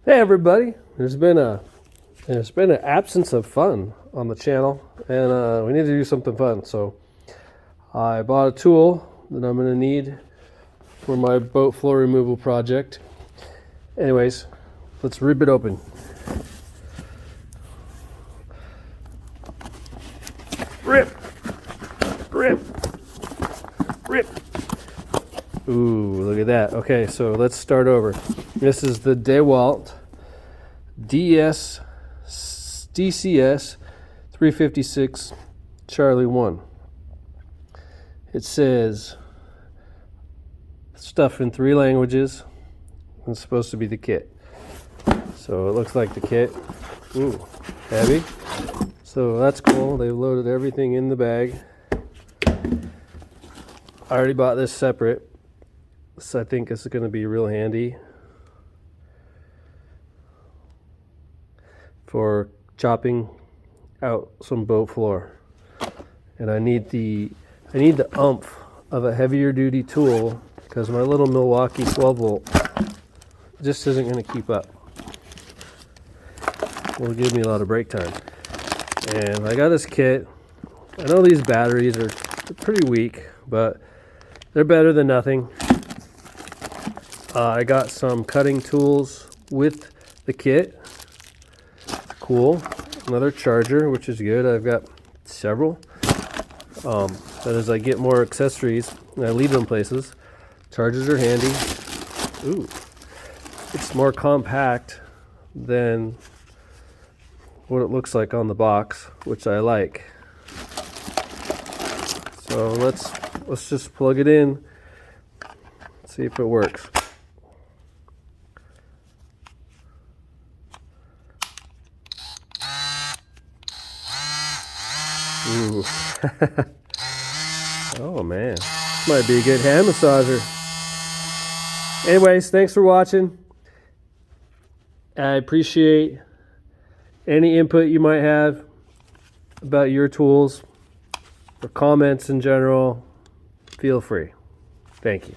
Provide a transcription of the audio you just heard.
Hey everybody, there's been an absence of fun on the channel, and we need to do something fun. So I bought a tool that I'm going to need for my boat floor removal project. Anyways, let's rip it open. Rip, rip, rip. Ooh, look at that. Okay, so let's start over. This is the Dewalt DCS356 Charlie 1. It says stuff in 3 languages. It's supposed to be the kit. So it looks like the kit. Ooh, heavy. So that's cool. They've loaded everything in the bag. I already bought this separate. So I think this is going to be real handy for chopping out some boat floor. And I need the oomph of a heavier duty tool because my little Milwaukee 12 volt just isn't going to keep up. Will give me a lot of brake time. And I got this kit. I know these batteries are pretty weak, but they're better than nothing. I got some cutting tools with the kit. Cool. Another charger, which is good. I've got several. But as I get more accessories and I leave them places, chargers are handy. Ooh, it's more compact than what it looks like on the box, which I like. So let's just plug it in, see if it works. Ooh. Oh man, this might be a good hand massager. Anyways, thanks for watching. I appreciate any input you might have about your tools or comments in general. Feel free. Thank you.